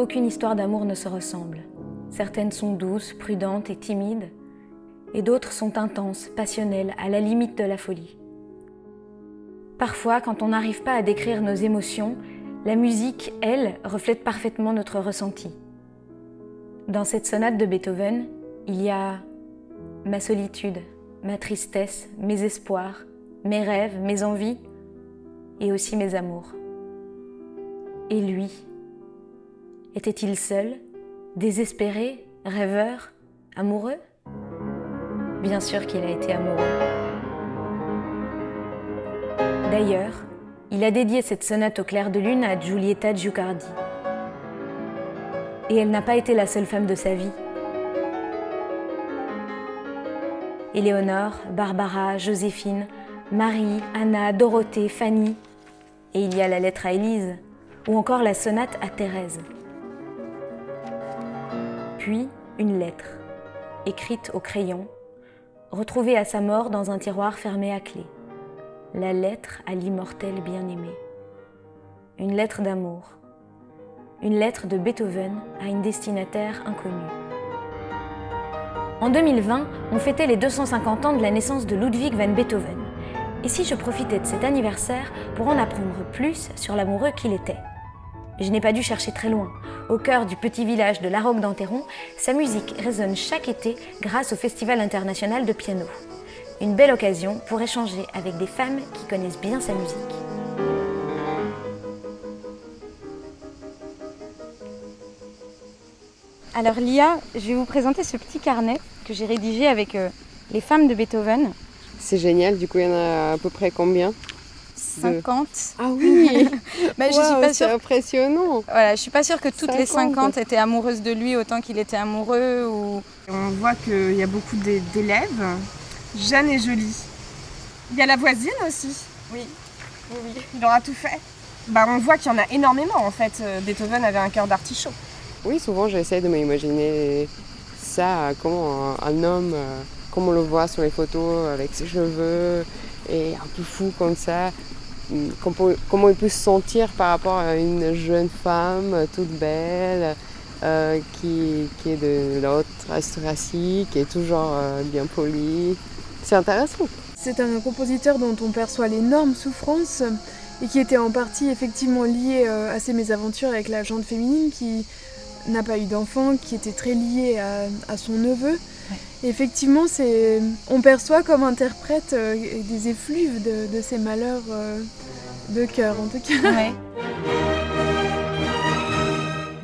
aucune histoire d'amour ne se ressemble. Certaines sont douces, prudentes et timides, et d'autres sont intenses, passionnelles, à la limite de la folie. Parfois, quand on n'arrive pas à décrire nos émotions, la musique, elle, reflète parfaitement notre ressenti. Dans cette sonate de Beethoven, il y a ma solitude, ma tristesse, mes espoirs, mes rêves, mes envies et aussi mes amours. Et lui, était-il seul, désespéré, rêveur, amoureux ? Bien sûr qu'il a été amoureux. D'ailleurs, il a dédié cette sonate au clair de lune à Giulietta Giucardi. Et elle n'a pas été la seule femme de sa vie. Éléonore, Barbara, Joséphine, Marie, Anna, Dorothée, Fanny. Et il y a la lettre à Élise, ou encore la sonate à Thérèse. Puis, une lettre, écrite au crayon, retrouvée à sa mort dans un tiroir fermé à clé. La lettre à l'immortel bien-aimé. Une lettre d'amour. Une lettre de Beethoven à une destinataire inconnue. En 2020, on fêtait les 250 ans de la naissance de Ludwig van Beethoven. Et si je profitais de cet anniversaire pour en apprendre plus sur l'amoureux qu'il était ? Je n'ai pas dû chercher très loin. Au cœur du petit village de La Roque d'Enterron, sa musique résonne chaque été grâce au Festival international de piano. Une belle occasion pour échanger avec des femmes qui connaissent bien sa musique. Alors Lia, je vais vous présenter ce petit carnet que j'ai rédigé avec les femmes de Beethoven. C'est génial, du coup il y en a à peu près combien ? 50. Ah oui. Mais je suis pas sûre. C'est impressionnant. Voilà, je suis pas sûre que toutes 50. les 50 étaient amoureuses de lui autant qu'il était amoureux. On voit qu'il y a beaucoup d'élèves. Jeanne et jolie. Il y a la voisine aussi. Oui. Il aura tout fait. On voit qu'il y en a énormément en fait. Beethoven avait un cœur d'artichaut. Oui, souvent j'essaie de m'imaginer ça, comment un homme, comme on le voit sur les photos, avec ses cheveux, et un peu fou comme ça. Comment il peut se sentir par rapport à une jeune femme toute belle, qui est de la haute aristocratie, qui est toujours bien polie. C'est intéressant. C'est un compositeur dont on perçoit l'énorme souffrance et qui était en partie effectivement lié à ses mésaventures avec la gente féminine qui n'a pas eu d'enfant, qui était très liée à son neveu. Et effectivement, on perçoit comme interprète des effluves de ses malheurs de cœur en tout cas. Ouais.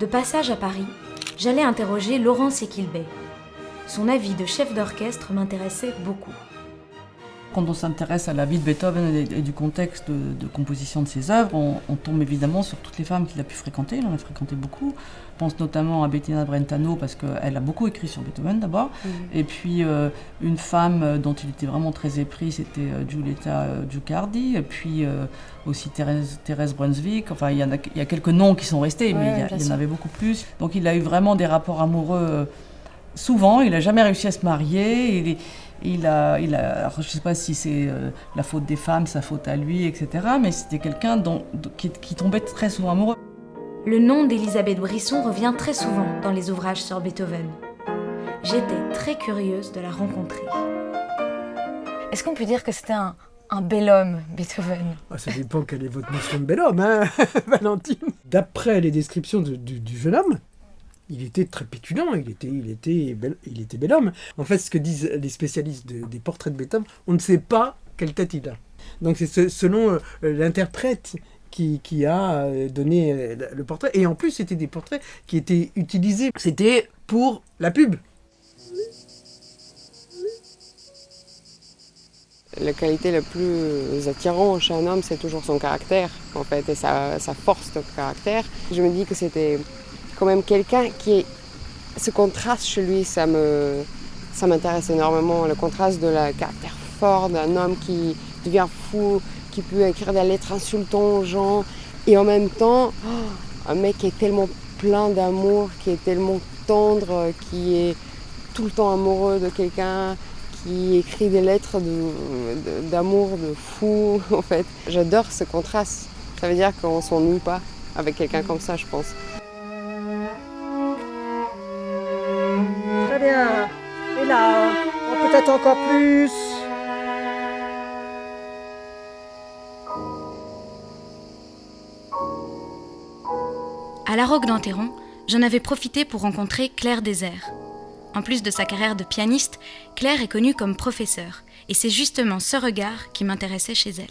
De passage à Paris, j'allais interroger Laurence Equilbet. Son avis de chef d'orchestre m'intéressait beaucoup. Quand on s'intéresse à la vie de Beethoven et du contexte de composition de ses œuvres, on tombe évidemment sur toutes les femmes qu'il a pu fréquenter. Il en a fréquenté beaucoup. Je pense notamment à Bettina Brentano parce qu'elle a beaucoup écrit sur Beethoven d'abord. Et puis une femme dont il était vraiment très épris, c'était Giulietta Giucardi. Et puis aussi Thérèse Brunswick. Enfin, il y a quelques noms qui sont restés, mais il y en avait beaucoup plus. Donc il a eu vraiment des rapports amoureux souvent. Il n'a jamais réussi à se marier. Alors, je ne sais pas si c'est la faute des femmes, sa faute à lui, etc. Mais c'était quelqu'un qui tombait très souvent amoureux. Le nom d'Élisabeth Brisson revient très souvent dans les ouvrages sur Beethoven. J'étais très curieuse de la rencontrer. Est-ce qu'on peut dire que c'était un bel homme, Beethoven ? Ça dépend quelle est votre notion de bel homme, hein, Valentine. D'après les descriptions du jeune homme, il était très pétulant, il était bel homme. En fait, ce que disent les spécialistes des portraits de Beethoven, on ne sait pas quelle tête il a. Donc c'est selon l'interprète qui a donné le portrait. Et en plus, c'était des portraits qui étaient utilisés. C'était pour la pub. La qualité la plus attirante chez un homme, c'est toujours son caractère, en fait, et sa force de caractère. Je me dis que c'était quand même quelqu'un ce contraste chez lui, ça m'intéresse énormément. Le contraste de la caractère fort d'un homme qui devient fou, qui peut écrire des lettres insultantes aux gens, et en même temps, un mec qui est tellement plein d'amour, qui est tellement tendre, qui est tout le temps amoureux de quelqu'un, qui écrit des lettres d'amour, de fou, en fait. J'adore ce contraste. Ça veut dire qu'on ne s'ennuie pas avec quelqu'un comme ça, je pense. Peut-être encore plus. À la Roque d'Enterron, j'en avais profité pour rencontrer Claire Désert. En plus de sa carrière de pianiste, Claire est connue comme professeure, et c'est justement ce regard qui m'intéressait chez elle.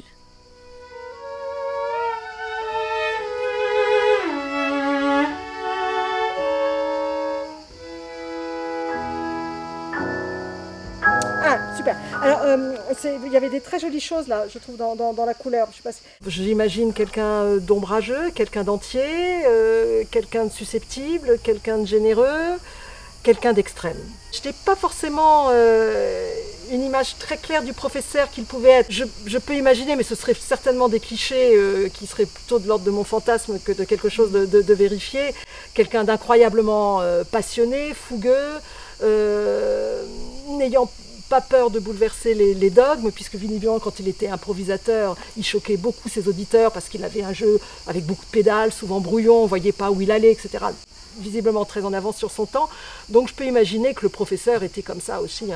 Ah, super. Alors, il y avait des très jolies choses là, je trouve, dans la couleur. Je sais pas si... J'imagine quelqu'un d'ombrageux, quelqu'un d'entier, quelqu'un de susceptible, quelqu'un de généreux, quelqu'un d'extrême. Je n'ai pas forcément une image très claire du professeur qu'il pouvait être. Je peux imaginer, mais ce serait certainement des clichés qui seraient plutôt de l'ordre de mon fantasme que de quelque chose de vérifié. Quelqu'un d'incroyablement passionné, fougueux, n'ayant pas peur de bouleverser les dogmes, puisque Vinnie Vian, quand il était improvisateur, il choquait beaucoup ses auditeurs parce qu'il avait un jeu avec beaucoup de pédales, souvent brouillon, on ne voyait pas où il allait, etc. Visiblement très en avance sur son temps. Donc je peux imaginer que le professeur était comme ça aussi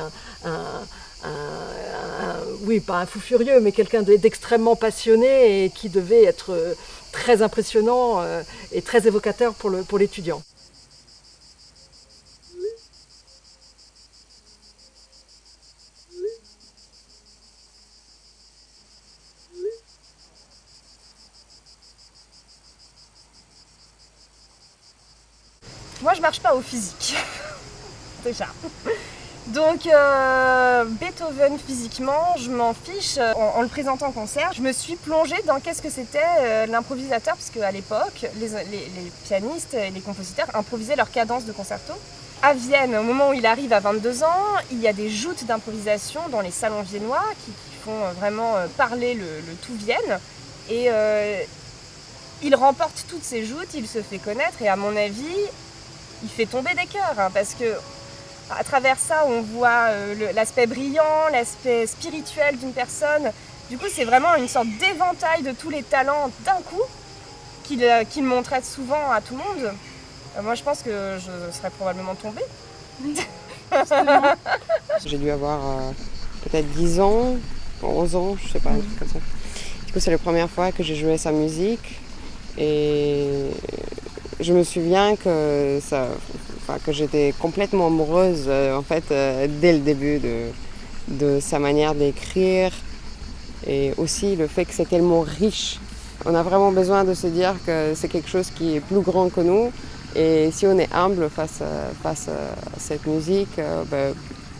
oui, pas un fou furieux, mais quelqu'un d'extrêmement passionné et qui devait être très impressionnant et très évocateur pour l'étudiant. Moi, je marche pas au physique, déjà. Donc, Beethoven, physiquement, je m'en fiche. En le présentant en concert, je me suis plongée dans qu'est-ce que c'était l'improvisateur, parce qu'à l'époque, les pianistes et les compositeurs improvisaient leur cadence de concerto. À Vienne, au moment où il arrive à 22 ans, il y a des joutes d'improvisation dans les salons viennois qui font vraiment parler le tout Vienne. Et il remporte toutes ces joutes, il se fait connaître, et à mon avis, il fait tomber des cœurs, hein, parce que à travers ça, on voit l'aspect brillant, l'aspect spirituel d'une personne. Du coup, c'est vraiment une sorte d'éventail de tous les talents d'un coup qu'il montrait souvent à tout le monde. Moi, je pense que je serais probablement tombée. J'ai dû avoir peut-être 10 ans, 11 ans, je sais pas, un truc comme ça. Du coup, c'est la première fois que j'ai joué sa musique. Et je me souviens que j'étais complètement amoureuse en fait dès le début de sa manière d'écrire et aussi le fait que c'est tellement riche. On a vraiment besoin de se dire que c'est quelque chose qui est plus grand que nous et si on est humble face à cette musique,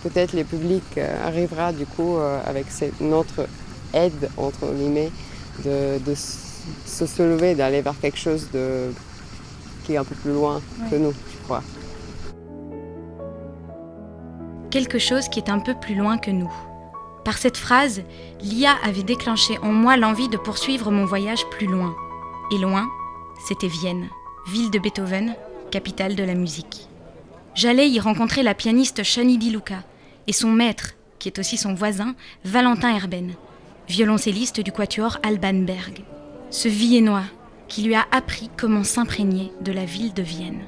peut-être le public arrivera du coup avec notre aide entre guillemets de se soulever, d'aller vers quelque chose qui est un peu plus loin que nous, je crois. Quelque chose qui est un peu plus loin que nous. Par cette phrase, Lia avait déclenché en moi l'envie de poursuivre mon voyage plus loin. Et loin, c'était Vienne, ville de Beethoven, capitale de la musique. J'allais y rencontrer la pianiste Shani Di Luca et son maître, qui est aussi son voisin, Valentin Herben, violoncelliste du quatuor Alban Berg. Ce Viennois qui lui a appris comment s'imprégner de la ville de Vienne.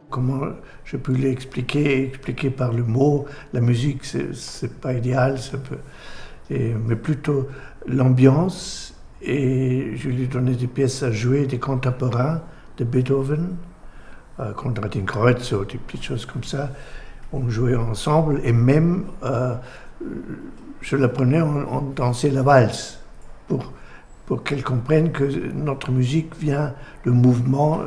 Comment je peux l'expliquer par le mot. La musique, c'est pas idéal, mais plutôt l'ambiance. Et je lui donnais des pièces à jouer, des contemporains de Beethoven, Konradin Kreutz, des petites choses comme ça. On jouait ensemble et même je l'apprenais, on dansait la valse pour qu'elle comprenne que notre musique vient du mouvement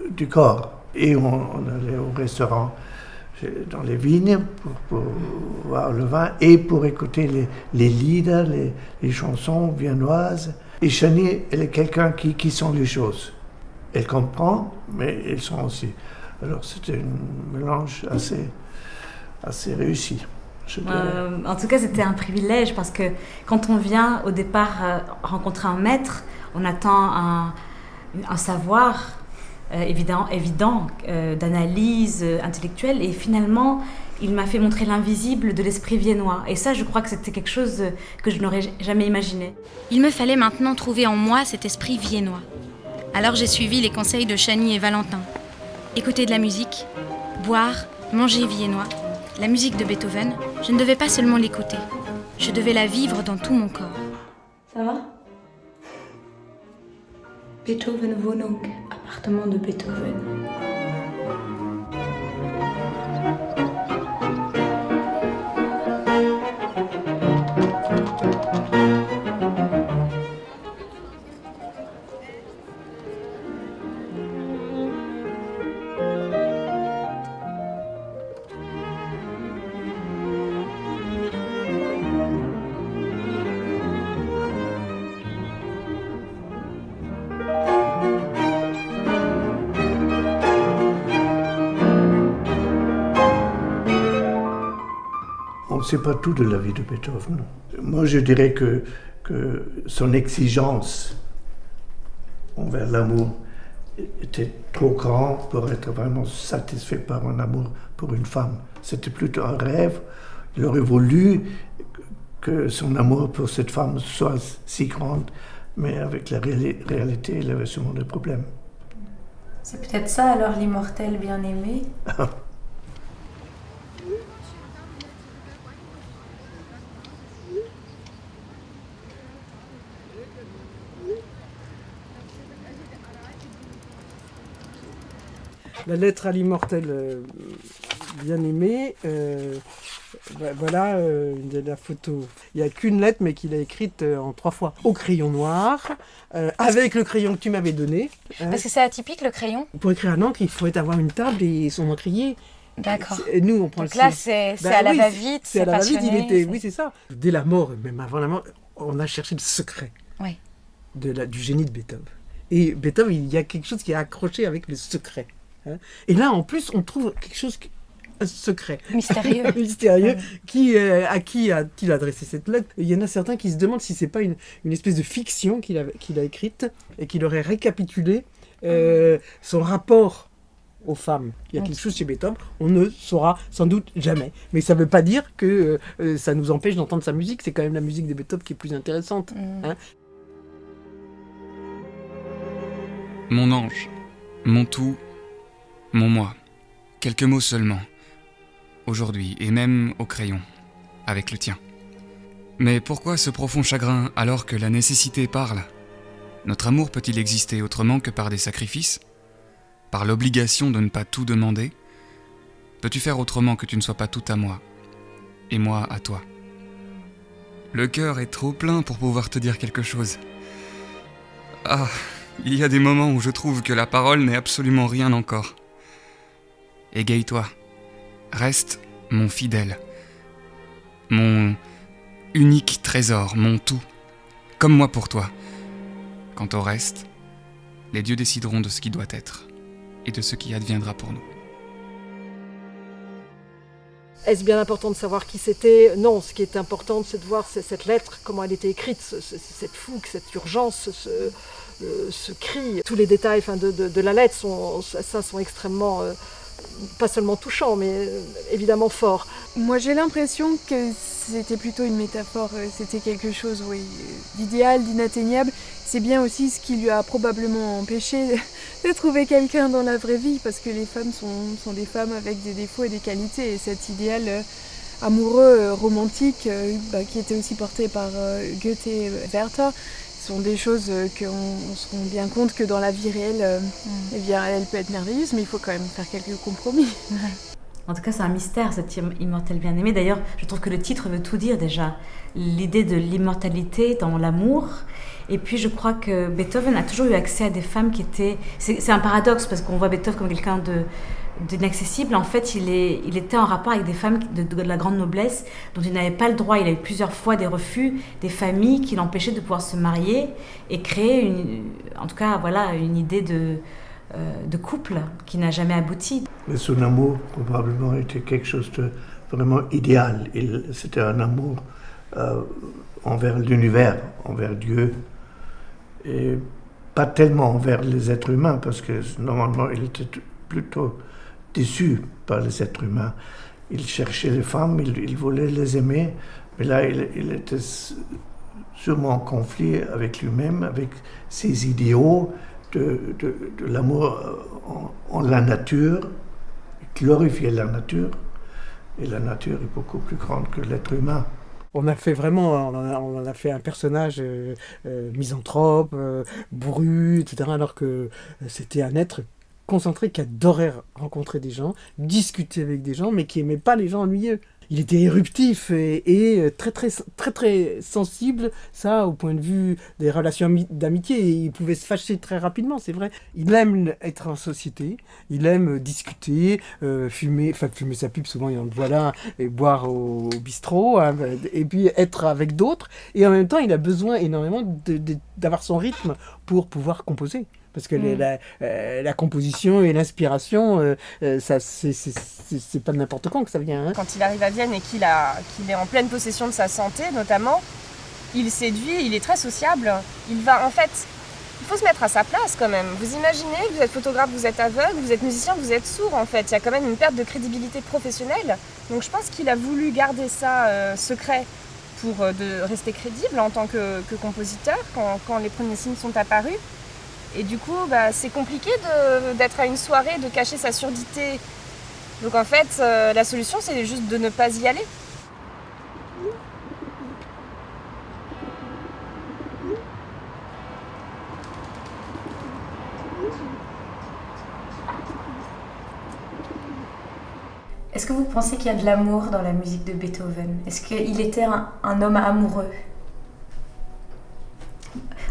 du corps. Et on allait au restaurant dans les vignes pour voir le vin et pour écouter les lieder, les chansons viennoises. Et Shani, elle est quelqu'un qui sent les choses. Elle comprend, mais elle sent aussi. Alors c'était un mélange assez réussi. En tout cas, c'était un privilège parce que quand on vient au départ rencontrer un maître, on attend un savoir évident d'analyse intellectuelle et finalement, il m'a fait montrer l'invisible de l'esprit viennois. Et ça, je crois que c'était quelque chose que je n'aurais jamais imaginé. Il me fallait maintenant trouver en moi cet esprit viennois. Alors j'ai suivi les conseils de Shani et Valentin. Écouter de la musique, boire, manger viennois, La musique de Beethoven, je ne devais pas seulement l'écouter, je devais la vivre dans tout mon corps. Ça va? Beethoven Wohnung, appartement de Beethoven. On ne sait pas tout de la vie de Beethoven. Moi, je dirais que son exigence envers l'amour était trop grand pour être vraiment satisfait par un amour pour une femme. C'était plutôt un rêve. Il aurait voulu que son amour pour cette femme soit si grand, mais avec la réalité, il avait sûrement des problèmes. C'est peut-être ça alors l'immortel bien-aimé? La lettre à l'immortel bien-aimé, voilà la photo. Il n'y a qu'une lettre, mais qu'il a écrite en 3 fois. Au crayon noir, avec le crayon que tu m'avais donné. Parce que c'est atypique le crayon. Pour écrire à l'encre, il faut avoir une table et son encrier. D'accord. Nous, on prend donc là, c'est à la va-vite, c'est passionné. Oui, c'est ça. Dès la mort, même avant la mort, on a cherché le secret du génie de Beethoven. Et Beethoven, il y a quelque chose qui est accroché avec le secret. Et là, en plus, on trouve quelque chose, un secret. Mystérieux. Mystérieux. À qui a-t-il adressé cette lettre? Il y en a certains qui se demandent si c'est pas une espèce de fiction qu'il a écrite et qu'il aurait récapitulé son rapport aux femmes. Il y a quelque chose chez Beethoven, on ne saura sans doute jamais. Mais ça ne veut pas dire que ça nous empêche d'entendre sa musique. C'est quand même la musique de Beethoven qui est plus intéressante. Mon ange, mon tout, mon moi. Quelques mots seulement. Aujourd'hui, et même au crayon, avec le tien. Mais pourquoi ce profond chagrin alors que la nécessité parle? Notre amour peut-il exister autrement que par des sacrifices? Par l'obligation de ne pas tout demander? Peux-tu faire autrement que tu ne sois pas tout à moi, et moi à toi? Le cœur est trop plein pour pouvoir te dire quelque chose. Ah, il y a des moments où je trouve que la parole n'est absolument rien encore. Égaye-toi, reste mon fidèle, mon unique trésor, mon tout, comme moi pour toi. Quant au reste, les dieux décideront de ce qui doit être et de ce qui adviendra pour nous. Est-ce bien important de savoir qui c'était? Non, ce qui est important, c'est de voir cette lettre, comment elle était écrite, cette fougue, cette urgence, ce cri. Tous les détails de la lettre sont extrêmement, pas seulement touchants, mais évidemment forts. Moi, j'ai l'impression que c'était plutôt une métaphore, c'était quelque chose d'idéal, d'inatteignable. C'est bien aussi ce qui lui a probablement empêché de trouver quelqu'un dans la vraie vie, parce que les femmes sont des femmes avec des défauts et des qualités, et cet idéal amoureux, romantique, qui était aussi porté par Goethe et Werther, sont des choses qu'on se rend bien compte que dans la vie réelle, eh bien, elle peut être merveilleuse, mais il faut quand même faire quelques compromis. En tout cas, c'est un mystère, cet immortel bien-aimé. D'ailleurs, je trouve que le titre veut tout dire déjà. L'idée de l'immortalité dans l'amour. Et puis, je crois que Beethoven a toujours eu accès à des femmes qui étaient... C'est un paradoxe, parce qu'on voit Beethoven comme quelqu'un d'inaccessible. En fait, il était en rapport avec des femmes de la grande noblesse dont il n'avait pas le droit. Il a eu plusieurs fois des refus, des familles qui l'empêchaient de pouvoir se marier et créer une idée de couple qui n'a jamais abouti. Mais son amour, probablement, était quelque chose de vraiment idéal. C'était un amour envers l'univers, envers Dieu, et pas tellement envers les êtres humains, parce que normalement, il était plutôt déçu par les êtres humains. Il cherchait les femmes, il voulait les aimer, mais là, il était sûrement en conflit avec lui-même, avec ses idéaux de l'amour en la nature, glorifier la nature, Et la nature est beaucoup plus grande que l'être humain. On a fait vraiment, on en a fait un personnage misanthrope, bourru, etc. Alors que c'était un être concentré qui adorait rencontrer des gens, discuter avec des gens, mais qui aimait pas les gens ennuyeux. Il était éruptif et très sensible, ça, au point de vue des relations d'amitié. Et il pouvait se fâcher très rapidement, c'est vrai. Il aime être en société, il aime discuter, fumer sa pipe, souvent il en voit là, et boire au bistrot, hein, et puis être avec d'autres. Et en même temps, il a besoin énormément d'avoir son rythme pour pouvoir composer. Parce que la composition et l'inspiration, ça c'est pas n'importe quand que ça vient. Hein. Quand il arrive à Vienne et qu'il est en pleine possession de sa santé, notamment, il séduit, il est très sociable. Il faut se mettre à sa place quand même. Vous imaginez, vous êtes photographe, vous êtes aveugle, vous êtes musicien, vous êtes sourd en fait. Il y a quand même une perte de crédibilité professionnelle. Donc je pense qu'il a voulu garder ça secret pour de rester crédible en tant que compositeur quand les premiers signes sont apparus. Et du coup, c'est compliqué d'être à une soirée, de cacher sa surdité. Donc en fait, la solution, c'est juste de ne pas y aller. Est-ce que vous pensez qu'il y a de l'amour dans la musique de Beethoven? Est-ce qu'il était un homme amoureux?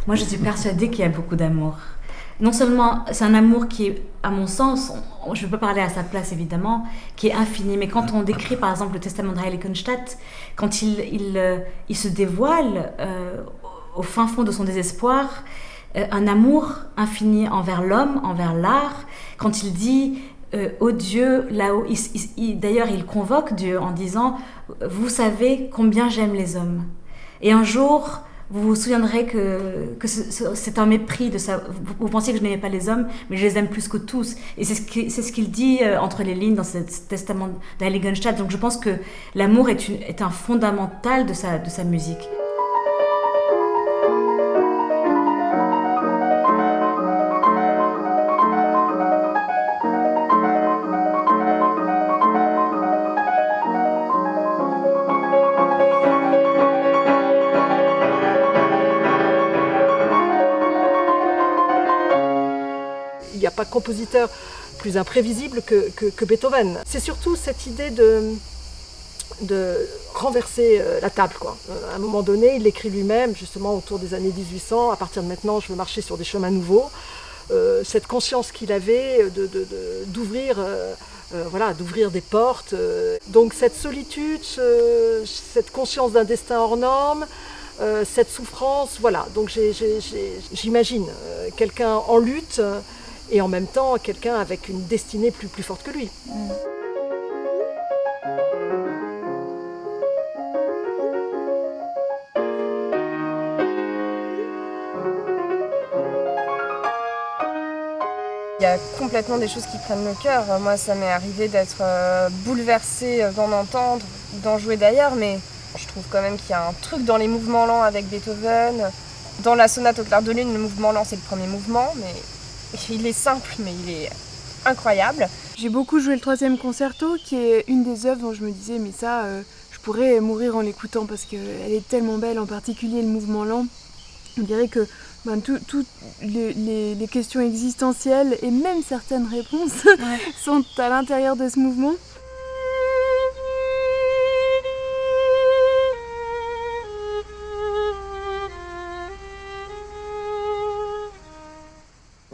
Moi, je suis persuadée qu'il y a beaucoup d'amour. Non seulement, c'est un amour qui est, à mon sens, je ne peux pas parler à sa place évidemment, qui est infini, mais quand on décrit par exemple le testament de Heiligenstadt, quand il se dévoile au fin fond de son désespoir, un amour infini envers l'homme, envers l'art, quand il dit ô Dieu, là-haut, d'ailleurs il convoque Dieu en disant « Vous savez combien j'aime les hommes ». Et un jour, vous vous souviendrez que c'est un mépris de ça. Vous pensiez que je n'aimais pas les hommes, mais je les aime plus que tous. Et c'est ce qu'il dit entre les lignes dans ce testament d'Heiligenstadt. Donc je pense que l'amour est un fondamental de sa musique. Il n'y a pas de compositeur plus imprévisible que Beethoven. C'est surtout cette idée de renverser la table, quoi. À un moment donné, il l'écrit lui-même, justement autour des années 1800, à partir de maintenant, je veux marcher sur des chemins nouveaux. Cette conscience qu'il avait d'ouvrir des portes. Donc cette solitude, cette conscience d'un destin hors norme, cette souffrance, voilà. Donc j'imagine quelqu'un en lutte, et en même temps quelqu'un avec une destinée plus forte que lui. Il y a complètement des choses qui prennent le cœur. Moi, ça m'est arrivé d'être bouleversée d'en entendre ou d'en jouer d'ailleurs, mais je trouve quand même qu'il y a un truc dans les mouvements lents avec Beethoven. Dans la sonate au clair de lune, le mouvement lent, c'est le premier mouvement, mais il est simple, mais il est incroyable. J'ai beaucoup joué le 3e concerto, qui est une des œuvres dont je me disais, mais ça, je pourrais mourir en l'écoutant parce qu'elle est tellement belle, en particulier le mouvement lent. On dirait que toutes les questions existentielles et même certaines réponses sont à l'intérieur de ce mouvement.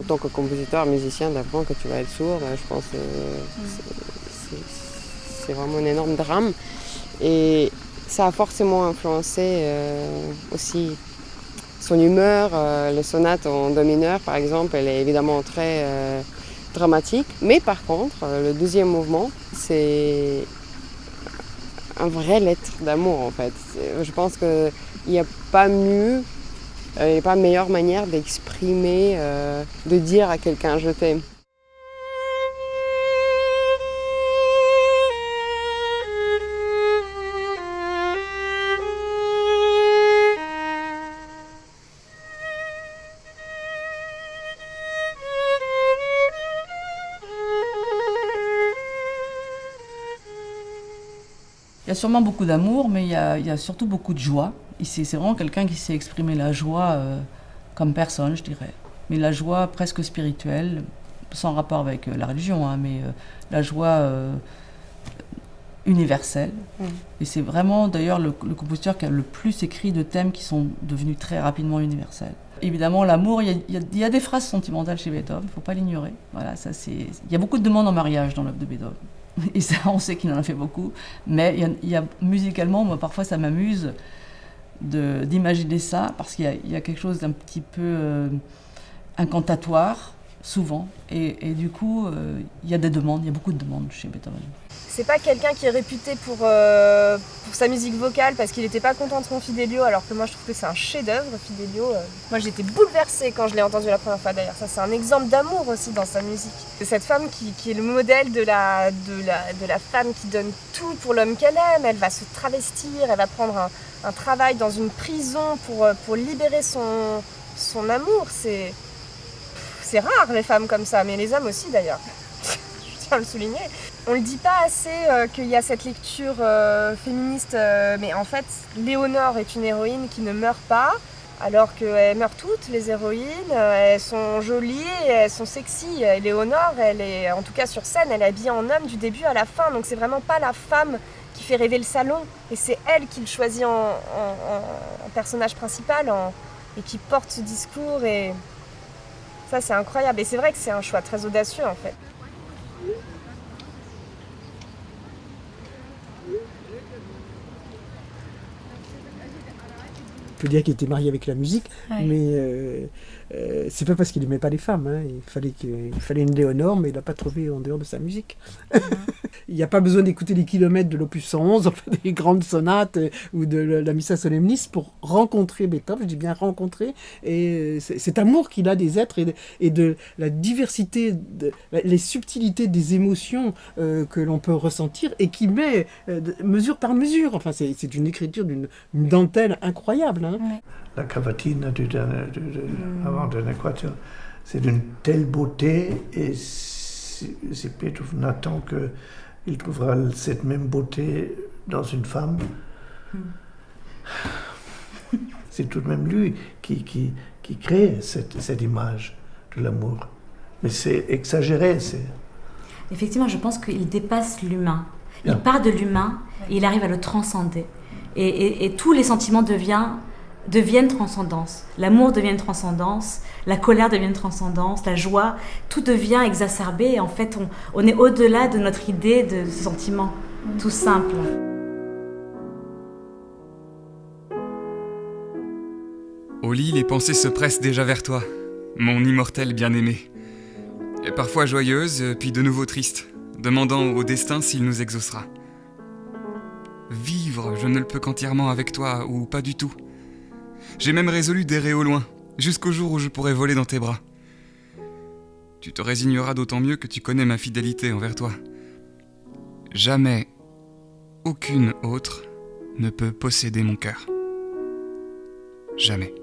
En tant que compositeur, musicien, d'apprendre que tu vas être sourd, je pense que c'est vraiment un énorme drame. Et ça a forcément influencé aussi son humeur. Les sonates en do mineur, par exemple, elle est évidemment très dramatique. Mais par contre, le 2e mouvement, c'est un vrai lettre d'amour, en fait. Je pense qu'il n'y a pas mieux. Il n'y a pas meilleure manière d'exprimer, de dire à quelqu'un « je t'aime ». sûrement beaucoup d'amour, mais il y a surtout beaucoup de joie. C'est vraiment quelqu'un qui sait exprimer la joie comme personne, je dirais. Mais la joie presque spirituelle, sans rapport avec la religion, hein, mais la joie universelle. Et c'est vraiment d'ailleurs le compositeur qui a le plus écrit de thèmes qui sont devenus très rapidement universels. Évidemment, l'amour, il y a des phrases sentimentales chez Beethoven, il ne faut pas l'ignorer. Voilà, il y a beaucoup de demandes en mariage dans l'œuvre de Beethoven. Et ça, on sait qu'il en a fait beaucoup. Mais il y a musicalement, moi, parfois, ça m'amuse d'imaginer ça, parce qu'il y a quelque chose d'un petit peu incantatoire, souvent. Et du coup, il y a beaucoup de demandes chez Beethoven. C'est pas quelqu'un qui est réputé pour sa musique vocale parce qu'il n'était pas content de son Fidelio, alors que moi je trouve que c'est un chef-d'œuvre, Fidelio. Moi j'étais bouleversée quand je l'ai entendu la première fois d'ailleurs. Ça c'est un exemple d'amour aussi dans sa musique. C'est cette femme qui est le modèle de la femme qui donne tout pour l'homme qu'elle aime. Elle va se travestir, elle va prendre un travail dans une prison pour libérer son amour. C'est rare les femmes comme ça, mais les hommes aussi d'ailleurs. Je tiens à le souligner. On ne le dit pas assez qu'il y a cette lecture féministe, mais en fait, Léonore est une héroïne qui ne meurt pas, alors qu'elles meurent toutes, les héroïnes. Elles sont jolies et elles sont sexy. Et Léonore, elle est, en tout cas sur scène, elle est habillée en homme du début à la fin, donc c'est vraiment pas la femme qui fait rêver le salon, et c'est elle qui le choisit en personnage principal et qui porte ce discours, et ça c'est incroyable. Et c'est vrai que c'est un choix très audacieux en fait. On peut dire qu'il était marié avec la musique, mais c'est pas parce qu'il aimait pas les femmes. Hein. Il fallait une Léonore, mais il l'a pas trouvé en dehors de sa musique. Il n'y a pas besoin d'écouter les kilomètres de l'opus 111, enfin des grandes sonates ou de la Missa Solemnis pour rencontrer Beethoven. Je dis bien rencontrer, et cet amour qu'il a des êtres et de la diversité, les subtilités des émotions que l'on peut ressentir et qui met mesure par mesure. Enfin, c'est une écriture d'une dentelle incroyable. Hein. La cavatina avant de l'équateur, c'est d'une telle beauté, et si Beethoven attend qu'il trouvera cette même beauté dans une femme, c'est tout de même lui qui crée cette image de l'amour. Mais c'est exagéré. Effectivement, je pense qu'il dépasse l'humain. Il part de l'humain et il arrive à le transcender. Et tous les sentiments deviennent transcendance. L'amour devient une transcendance, la colère devient une transcendance, la joie, tout devient exacerbé. Et en fait, on est au-delà de notre idée de ce sentiment tout simple. Au lit, les pensées se pressent déjà vers toi, mon immortel bien-aimé. Et parfois joyeuses, puis de nouveau tristes, demandant au destin s'il nous exaucera. Vivre, je ne le peux qu'entièrement avec toi, ou pas du tout. J'ai même résolu d'errer au loin, jusqu'au jour où je pourrai voler dans tes bras. Tu te résigneras d'autant mieux que tu connais ma fidélité envers toi. Jamais, aucune autre ne peut posséder mon cœur. Jamais.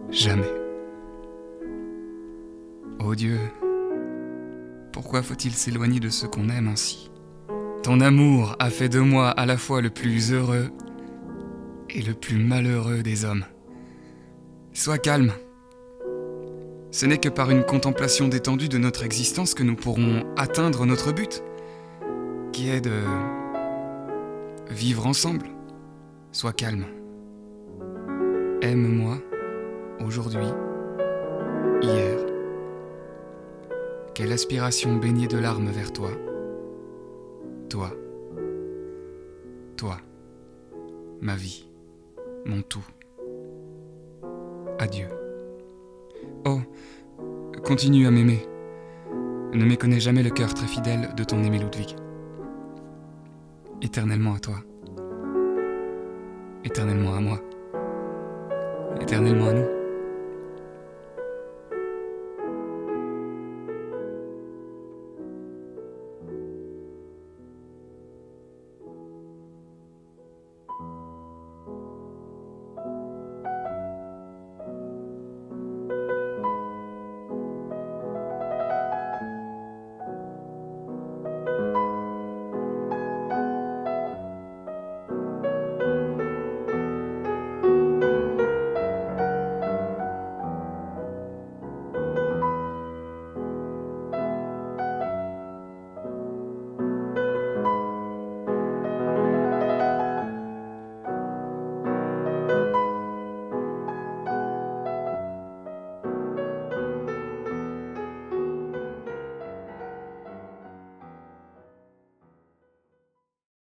Jamais. Oh Dieu, pourquoi faut-il s'éloigner de ce qu'on aime ainsi ? Ton amour a fait de moi à la fois le plus heureux et le plus malheureux des hommes. Sois calme. Ce n'est que par une contemplation détendue de notre existence que nous pourrons atteindre notre but, qui est de vivre ensemble. Sois calme. Aime-moi aujourd'hui, hier. Quelle aspiration baignée de larmes vers toi. Toi, ma vie, mon tout. Adieu. Oh, continue à m'aimer. Ne méconnais jamais le cœur très fidèle de ton aimé Ludwig. Éternellement à toi. Éternellement à moi. Éternellement à nous.